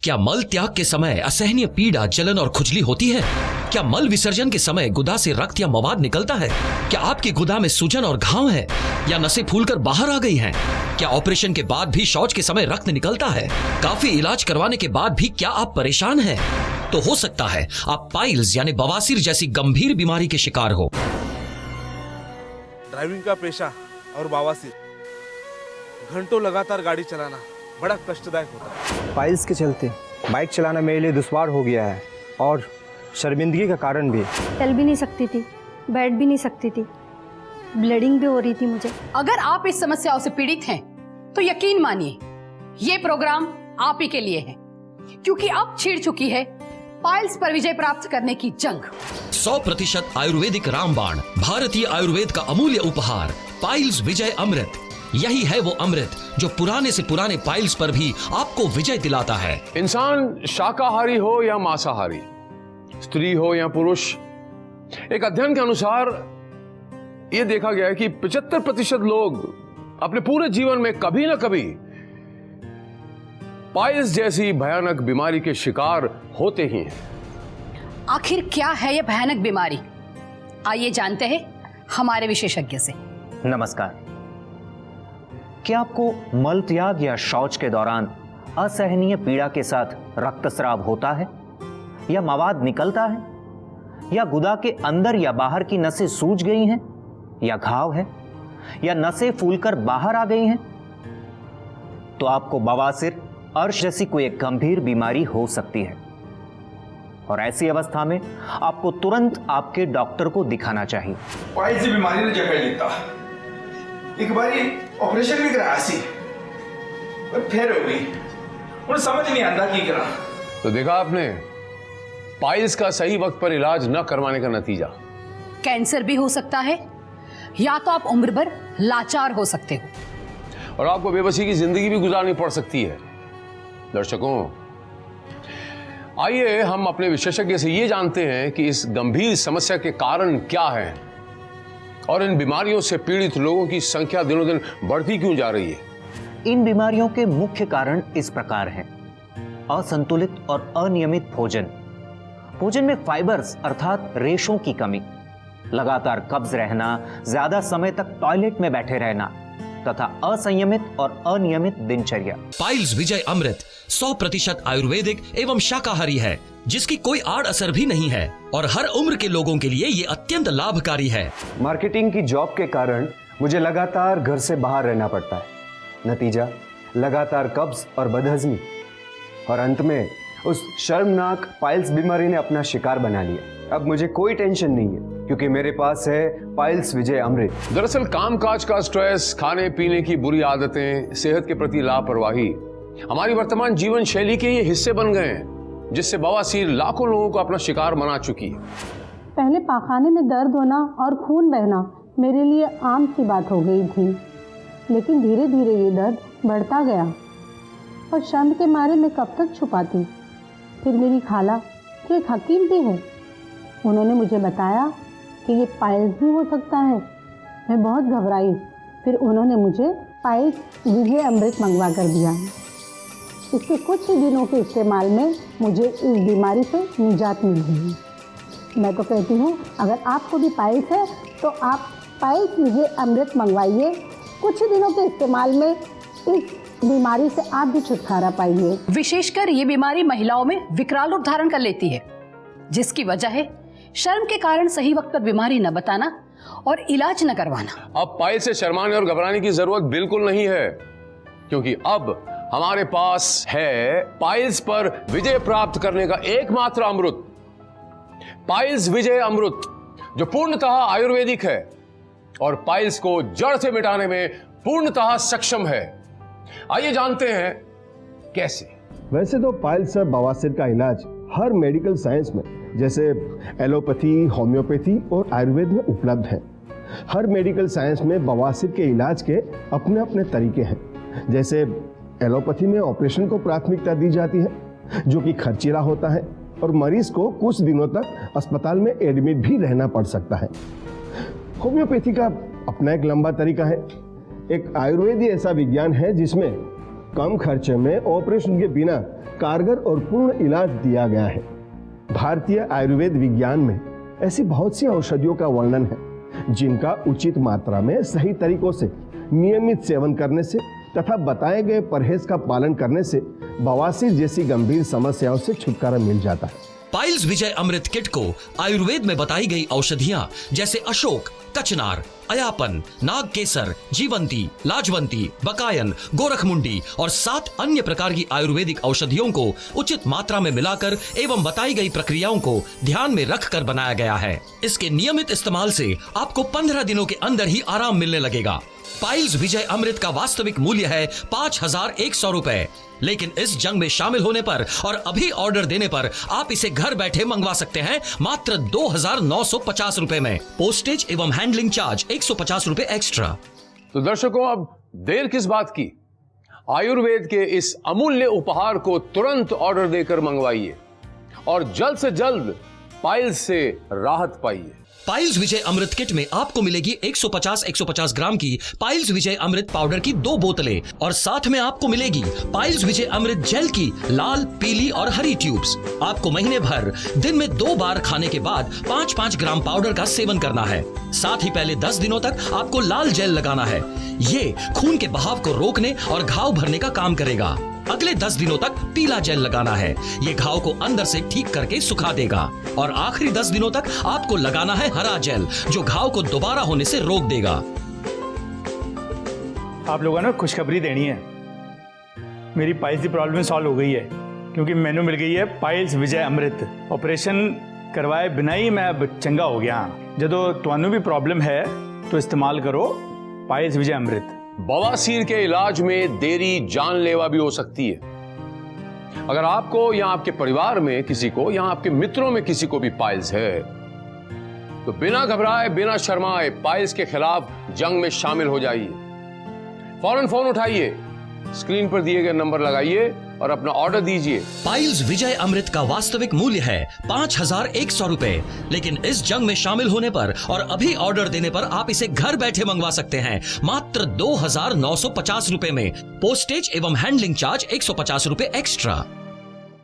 क्या मल त्याग के समय असहनीय पीड़ा, जलन और खुजली होती है? क्या मल विसर्जन के समय गुदा से रक्त या मवाद निकलता है? क्या आपकी गुदा में सूजन और घाव है या नसें फूलकर बाहर आ गई हैं? क्या ऑपरेशन के बाद भी शौच के समय रक्त निकलता है? काफी इलाज करवाने के बाद भी क्या आप परेशान हैं? तो हो सकता है आप पाइल्स यानी बवासीर जैसी गंभीर बीमारी के शिकार हो। ड्राइविंग का पेशा और बवासीर, घंटों लगातार गाड़ी चलाना बड़ा कष्टदायक होता है। पाइल्स के चलते बाइक चलाना मेरे लिए दुश्वार हो गया है और शर्मिंदगी का कारण भी। चल भी नहीं सकती थी, बैठ भी नहीं सकती थी, ब्लीडिंग भी हो रही थी मुझे। अगर आप इस समस्याओं से पीड़ित हैं तो यकीन मानिए ये प्रोग्राम आप ही के लिए है, क्योंकि अब छिड़ चुकी है पाइल्स पर विजय प्राप्त करने की जंग। 100% आयुर्वेदिक रामबाण, भारतीय आयुर्वेद का अमूल्य उपहार, पाइल्स विजय अमृत। यही है वो अमृत जो पुराने से पुराने पाइल्स पर भी आपको विजय दिलाता है। इंसान शाकाहारी हो या मांसाहारी, स्त्री हो या पुरुष, एक अध्ययन के अनुसार यह देखा गया है कि 75% लोग अपने पूरे जीवन में कभी ना कभी पाइल्स जैसी भयानक बीमारी के शिकार होते ही हैं। आखिर क्या है यह भयानक बीमारी? आइए जानते हैं हमारे विशेषज्ञ से। नमस्कार। क्या आपको मल त्याग या शौच के दौरान असहनीय पीड़ा के साथ रक्तस्राव होता है या मवाद निकलता है या गुदा के अंदर या बाहर की नसें सूज गई हैं या घाव है या नसें फूलकर बाहर आ गई हैं? तो आपको बवासीर, अर्श जैसी कोई एक गंभीर बीमारी हो सकती है और ऐसी अवस्था में आपको तुरंत आपके डॉक्टर को दिखाना चाहिए। पाइल्स बीमारी ने जकड़ लेता, एक बारी ऑपरेशन भी कराया सी, फिर हो गई, उन्हें समझ नहीं आता की करा। तो देखा आपने, पाइल्स का सही वक्त पर इलाज न करवाने का नतीजा कैंसर भी हो सकता है या तो आप उम्र भर लाचार हो सकते हो और आपको बेबसी की जिंदगी भी गुजारनी पड़ सकती है। दर्शकों, आइए हम अपने विशेषज्ञ से ये जानते हैं कि इस गंभीर समस्या के कारण क्या हैं और इन बीमारियों से पीड़ित लोगों की संख्या दिनों दिन बढ़ती क्यों जा रही है। इन बीमारियों के मुख्य कारण इस प्रकार हैं: असंतुलित और अनियमित भोजन, भोजन में फाइबर्स अर्थात रेशों की कमी, लगातार कब्ज रहना, ज्यादा समय तक टॉयलेट में बैठे रहना तथा असंयमित और अनियमित दिनचर्या। पाइल्स विजय अमृत 100% आयुर्वेदिक एवं शाकाहारी है, जिसकी कोई आड़ असर भी नहीं है और हर उम्र के लोगों के लिए ये अत्यंत लाभकारी है। मार्केटिंग की जॉब के कारण मुझे लगातार घर से बाहर रहना पड़ता है, नतीजा लगातार कब्ज और बदहजमी और अंत में उस शर्मनाक पाइल्स बीमारी ने अपना शिकार बना लिया। अब मुझे कोई टेंशन नहीं है क्योंकि मेरे पास है पाइल्स विजय अमृत। दरअसल कामकाज का स्ट्रेस, खाने पीने की बुरी आदतें, सेहत के प्रति लापरवाही हमारी वर्तमान जीवन शैली के ये हिस्से बन गए हैं, जिससे बवासीर लाखों लोगों को अपना शिकार बना चुकी है। पहले पाखाने में दर्द होना और खून बहना मेरे लिए आम सी बात हो गई थी, लेकिन धीरे धीरे ये दर्द बढ़ता गया और शर्म के मारे मैं कब तक छुपाती। फिर मेरी खाला, कि एक हकीम भी है, उन्होंने मुझे बताया कि ये पाइल्स भी हो सकता है। मैं बहुत घबराई, फिर उन्होंने मुझे पाइल्स विजय अमृत मंगवा कर दिया। इसके कुछ ही दिनों के इस्तेमाल में मुझे इस बीमारी से निजात मिल गई। मैं तो कहती हूँ, अगर आपको भी पाइल्स है तो आप पाइल्स विजय अमृत मंगवाइए। कुछ ही दिनों के इस्तेमाल में इस बीमारी से आप भी छुटकारा पाइए। विशेषकर ये बीमारी महिलाओं में विकराल रूप धारण कर लेती है, जिसकी वजह है शर्म के कारण सही वक्त पर बीमारी न बताना और इलाज न करवाना। अब पाइल्स से शर्माने और घबराने की जरूरत बिल्कुल नहीं है, क्योंकि अब हमारे पास है पाइल्स पर विजय प्राप्त करने का एकमात्र अमृत, पाइल्स विजय अमृत, जो पूर्णतः आयुर्वेदिक है और पाइल्स को जड़ से मिटाने में पूर्णतः सक्षम है। आइए जानते हैं कैसे। वैसे तो पाइल्स और बवासीर का इलाज हर मेडिकल साइंस में, जैसे एलोपैथी, होम्योपैथी और आयुर्वेद में उपलब्ध है। हर मेडिकल साइंस में बवासीर के इलाज के अपने अपने तरीके हैं। जैसे एलोपैथी में ऑपरेशन को प्राथमिकता दी जाती है, जो कि खर्चीला होता है और मरीज को कुछ दिनों तक अस्पताल में एडमिट भी रहना पड़ सकता है। होम्योपैथी का अपना एक लंबा तरीका है। एक आयुर्वेद ही ऐसा विज्ञान है जिसमें कम खर्चे में ऑपरेशन के बिना कारगर और पूर्ण इलाज दिया गया है। भारतीय आयुर्वेद विज्ञान में ऐसी बहुत सी औषधियों का वर्णन है जिनका उचित मात्रा में सही तरीकों से नियमित सेवन करने से तथा बताए गए परहेज का पालन करने से बवासीर जैसी गंभीर समस्याओं से छुटकारा मिल जाता है। पाइल्स विजय अमृत किट को आयुर्वेद में बताई गई औषधियां जैसे अशोक, कचनार, अयापन, नाग केसर, जीवंती, लाजवंती, बकायन, गोरखमुंडी और 7 अन्य प्रकार की आयुर्वेदिक औषधियों को उचित मात्रा में मिलाकर एवं बताई गई प्रक्रियाओं को ध्यान में रखकर बनाया गया है। इसके नियमित इस्तेमाल से आपको 15 दिनों के अंदर ही आराम मिलने लगेगा। पाइल्स विजय अमृत का वास्तविक मूल्य है 5,100 रुपए, लेकिन इस जंग में शामिल होने पर और अभी ऑर्डर देने पर आप इसे घर बैठे मंगवा सकते हैं मात्र 2,950 रुपए में। पोस्टेज एवं हैंडलिंग चार्ज 150 रुपए एक्स्ट्रा। तो दर्शकों, अब देर किस बात की, आयुर्वेद के इस अमूल्य उपहार को तुरंत ऑर्डर देकर मंगवाइए और जल्द से जल्द पाइल्स से राहत पाइए। पाइल्स विजय अमृत किट में आपको मिलेगी 150 ग्राम की पाइल्स विजय अमृत पाउडर की 2 बोतलें और साथ में आपको मिलेगी पाइल्स विजय अमृत जेल की लाल, पीली और हरी ट्यूब्स। आपको महीने भर दिन में 2 बार खाने के बाद 5-5 ग्राम पाउडर का सेवन करना है। साथ ही पहले 10 दिनों तक आपको लाल जेल लगाना है। ये खून के बहाव को रोकने और घाव भरने का काम करेगा। अगले 10 दिनों तक पीला जेल लगाना है। ये घाव को अंदर से ठीक करके सुखा देगा। और आखिरी 10 दिनों तक आपको लगाना है हरा जेल, जो घाव को दोबारा होने से रोक देगा। आप लोगों ने खुशखबरी देनी है, मेरी पाइल्स की प्रॉब्लम सॉल्व हो गई है, क्योंकि मैनू मिल गई है पाइल्स विजय अमृत। ऑपरेशन करवाए बिना ही मैं अब चंगा हो गया। जदों तुहानू भी प्रॉब्लम है तो इस्तेमाल करो पाइल्स विजय अमृत। बवासीर के इलाज में देरी जानलेवा भी हो सकती है। अगर आपको या आपके परिवार में किसी को या आपके मित्रों में किसी को भी पाइल्स है तो बिना घबराए, बिना शर्माए पाइल्स के खिलाफ जंग में शामिल हो जाइए। फौरन फोन उठाइए, स्क्रीन पर दिए गए नंबर लगाइए और अपना ऑर्डर दीजिए। पाइल्स विजय अमृत का वास्तविक मूल्य है 5,100 रुपए, लेकिन इस जंग में शामिल होने पर और अभी ऑर्डर देने पर आप इसे घर बैठे मंगवा सकते हैं मात्र 2,950 रुपए में। पोस्टेज एवं हैंडलिंग चार्ज 150 रुपए एक्स्ट्रा।